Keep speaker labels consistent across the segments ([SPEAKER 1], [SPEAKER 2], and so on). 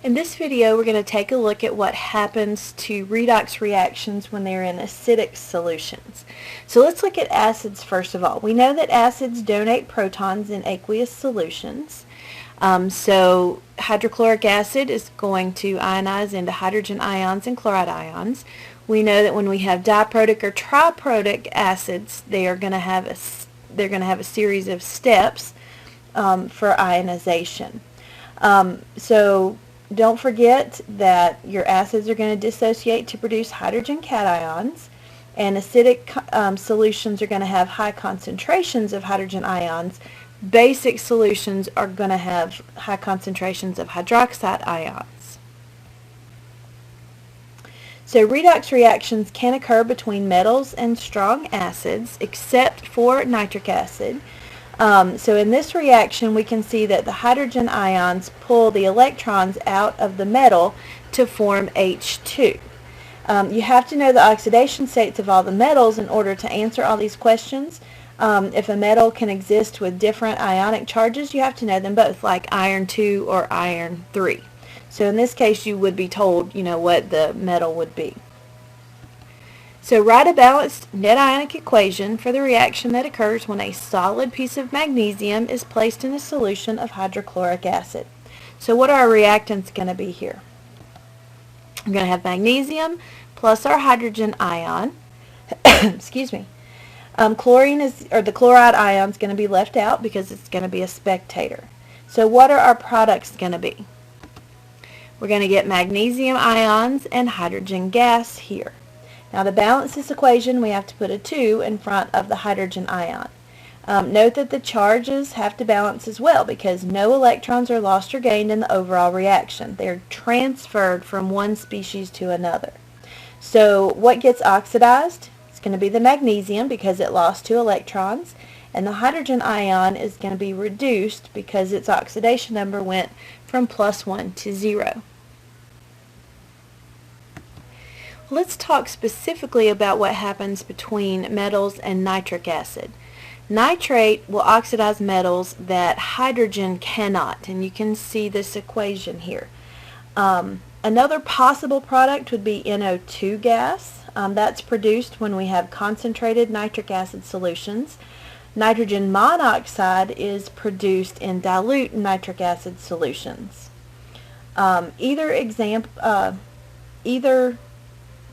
[SPEAKER 1] In this video, we're going to take a look at what happens to redox reactions when they're in acidic solutions. So let's look at acids first of all. We know that acids donate protons in aqueous solutions. So hydrochloric acid is going to ionize into hydrogen ions and chloride ions. We know that when we have diprotic or triprotic acids, they're going to have a series of steps for ionization. So don't forget that your acids are going to dissociate to produce hydrogen cations, and acidic solutions are going to have high concentrations of hydrogen ions. Basic solutions are going to have high concentrations of hydroxide ions. So redox reactions can occur between metals and strong acids, except for nitric acid. So in this reaction, we can see that the hydrogen ions pull the electrons out of the metal to form H2. You have to know the oxidation states of all the metals in order to answer all these questions. If a metal can exist with different ionic charges, you have to know them both, like iron 2 or iron 3. So in this case, you would be told, what the metal would be. So write a balanced net ionic equation for the reaction that occurs when a solid piece of magnesium is placed in a solution of hydrochloric acid. So what are our reactants going to be here? We're going to have magnesium plus our hydrogen ion. Excuse me. The chloride ion is going to be left out because it's going to be a spectator. So what are our products going to be? We're going to get magnesium ions and hydrogen gas here. Now to balance this equation, we have to put a 2 in front of the hydrogen ion. Note that the charges have to balance as well because no electrons are lost or gained in the overall reaction. They're transferred from one species to another. So what gets oxidized? It's going to be the magnesium because it lost 2 electrons, and the hydrogen ion is going to be reduced because its oxidation number went from +1 to 0. Let's talk specifically about what happens between metals and nitric acid. Nitrate will oxidize metals that hydrogen cannot, and you can see this equation here. Another possible product would be NO2 gas. That's produced when we have concentrated nitric acid solutions. Nitrogen monoxide is produced in dilute nitric acid solutions. Either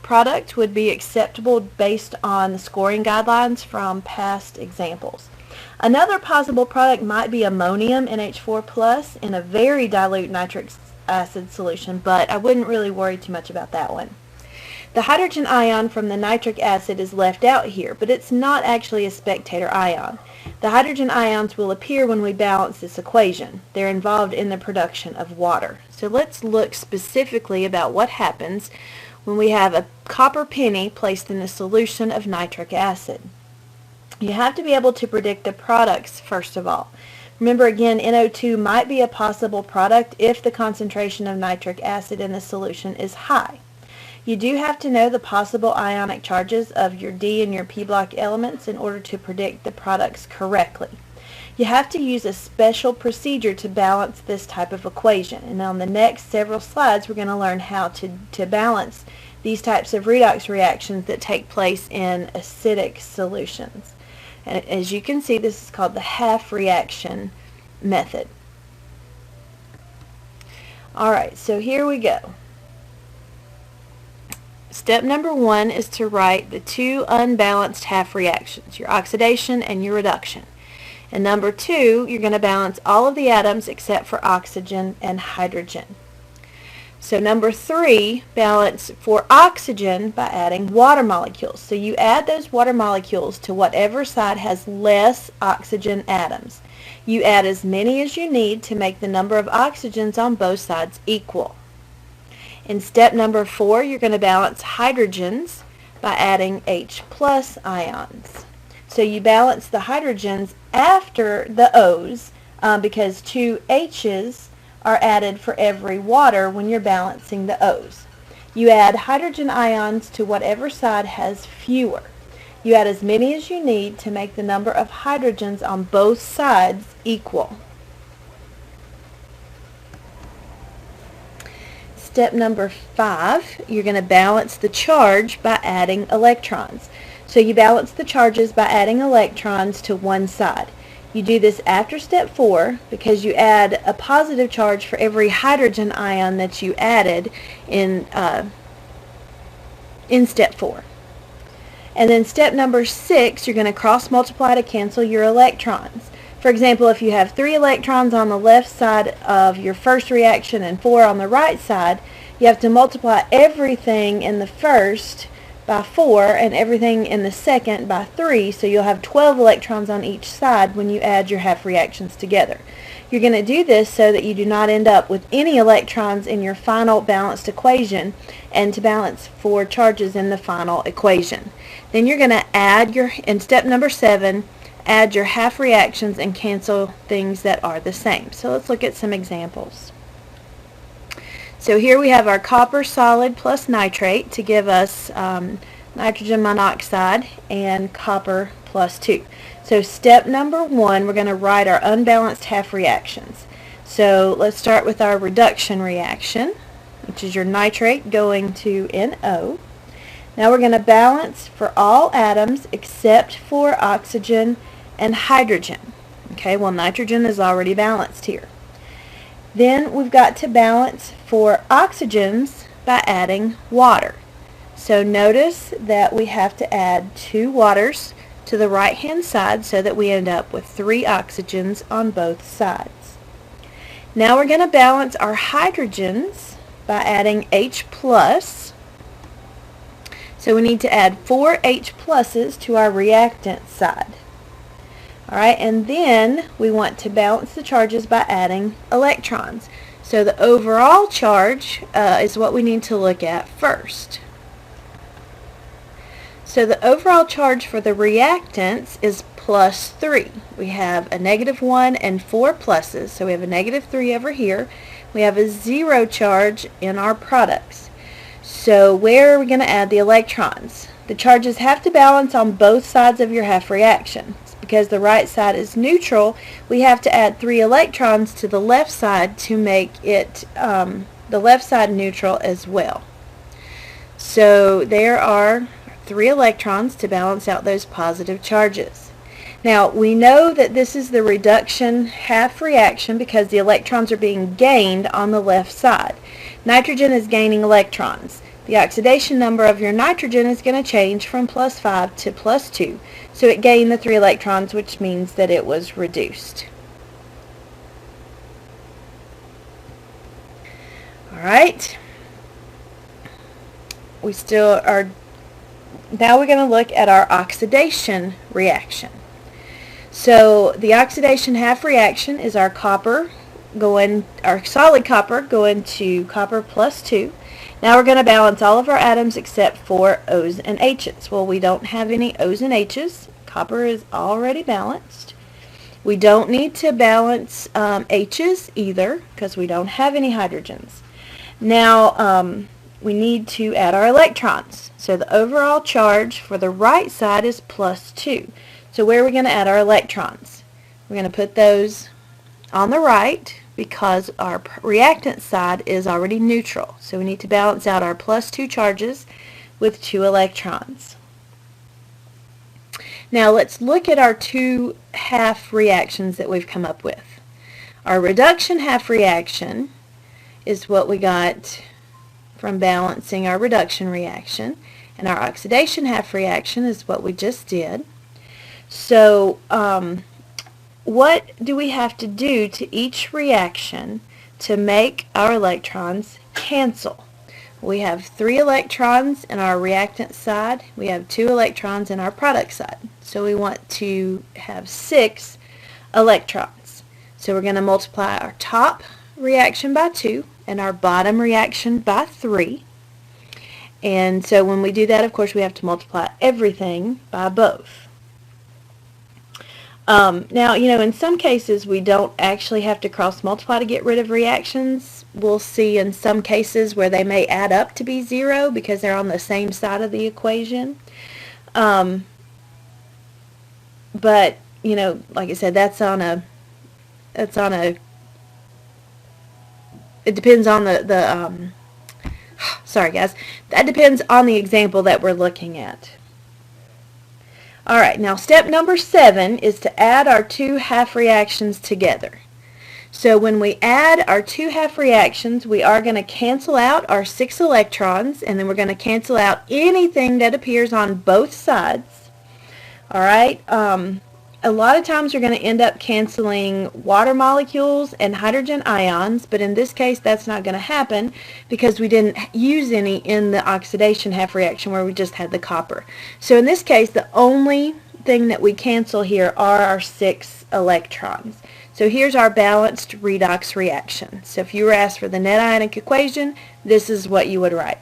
[SPEAKER 1] product would be acceptable based on the scoring guidelines from past examples. Another possible product might be ammonium NH4+ in a very dilute nitric acid solution, but I wouldn't really worry too much about that one. The hydrogen ion from the nitric acid is left out here, but it's not actually a spectator ion. The hydrogen ions will appear when we balance this equation. They're involved in the production of water. So let's look specifically about what happens when we have a copper penny placed in a solution of nitric acid. You have to be able to predict the products first of all. Remember again, NO2 might be a possible product if the concentration of nitric acid in the solution is high. You do have to know the possible ionic charges of your D and your P block elements in order to predict the products correctly. You have to use a special procedure to balance this type of equation, and on the next several slides we're going to learn how to balance these types of redox reactions that take place in acidic solutions. And as you can see, this is called the half reaction method. Alright, so here we go. Step number 1 is to write the 2 unbalanced half reactions, your oxidation and your reduction. And number 2, you're going to balance all of the atoms except for oxygen and hydrogen. So number 3, balance for oxygen by adding water molecules. So you add those water molecules to whatever side has less oxygen atoms. You add as many as you need to make the number of oxygens on both sides equal. In step number 4, you're going to balance hydrogens by adding H+ ions. So you balance the hydrogens after the O's because 2 H's are added for every water when you're balancing the O's. You add hydrogen ions to whatever side has fewer. You add as many as you need to make the number of hydrogens on both sides equal. step number 5, you're going to balance the charge by adding electrons. So you balance the charges by adding electrons to one side. You do this after step 4 because you add a positive charge for every hydrogen ion that you added in step 4. And then step number 6, you're going to cross multiply to cancel your electrons. For example, if you have 3 electrons on the left side of your first reaction and 4 on the right side, you have to multiply everything in the first by 4 and everything in the second by 3, so you'll have 12 electrons on each side when you add your half reactions together. You're going to do this so that you do not end up with any electrons in your final balanced equation and to balance 4 charges in the final equation. Then you're going to add in step number 7, add your half reactions and cancel things that are the same. So let's look at some examples. So here we have our copper solid plus nitrate to give us nitrogen monoxide and copper plus 2. So step number 1, we're going to write our unbalanced half reactions. So let's start with our reduction reaction, which is your nitrate going to NO. Now we're going to balance for all atoms except for oxygen and hydrogen. Okay, well, nitrogen is already balanced here. Then we've got to balance for oxygens by adding water. So notice that we have to add 2 waters to the right hand side so that we end up with 3 oxygens on both sides. Now we're going to balance our hydrogens by adding H+. So we need to add 4 H pluses to our reactant side. Alright, and then we want to balance the charges by adding electrons. So the overall charge is what we need to look at first. So the overall charge for the reactants is plus 3. We have a -1 and 4 pluses, so we have a -3 over here. We have a 0 charge in our products. So where are we going to add the electrons? The charges have to balance on both sides of your half reaction. Because the right side is neutral, we have to add 3 electrons to the left side to make it the left side neutral as well. So there are 3 electrons to balance out those positive charges. Now we know that this is the reduction half reaction because the electrons are being gained on the left side. Nitrogen is gaining electrons. The oxidation number of your nitrogen is going to change from +5 to +2. So it gained the 3 electrons, which means that it was reduced. Alright. We still are, now we're going to look at our oxidation reaction. So the oxidation half reaction is our solid copper going to copper plus 2. Now we're going to balance all of our atoms except for O's and H's. Well, we don't have any O's and H's. Copper is already balanced. We don't need to balance H's either because we don't have any hydrogens. Now we need to add our electrons. So the overall charge for the right side is plus 2. So where are we going to add our electrons? We're going to put those on the right because our reactant side is already neutral. So we need to balance out our plus 2 charges with 2 electrons. Now let's look at our 2 half reactions that we've come up with. Our reduction half reaction is what we got from balancing our reduction reaction, and our oxidation half reaction is what we just did. So what do we have to do to each reaction to make our electrons cancel? We have 3 electrons in our reactant side. We have 2 electrons in our product side. So we want to have 6 electrons. So we're going to multiply our top reaction by 2 and our bottom reaction by 3. And so when we do that, of course, we have to multiply everything by both. Now, in some cases we don't actually have to cross multiply to get rid of reactions. We'll see in some cases where they may add up to be 0 because they're on the same side of the equation. But, like I said, it depends on the sorry guys, that depends on the example that we're looking at. Alright, now step number 7 is to add our two half reactions together. So when we add our two half reactions, we are going to cancel out our 6 electrons, and then we're going to cancel out anything that appears on both sides. Alright, a lot of times you're going to end up canceling water molecules and hydrogen ions, but in this case that's not going to happen because we didn't use any in the oxidation half reaction where we just had the copper. So in this case the only thing that we cancel here are our 6 electrons. So here's our balanced redox reaction. So if you were asked for the net ionic equation, this is what you would write.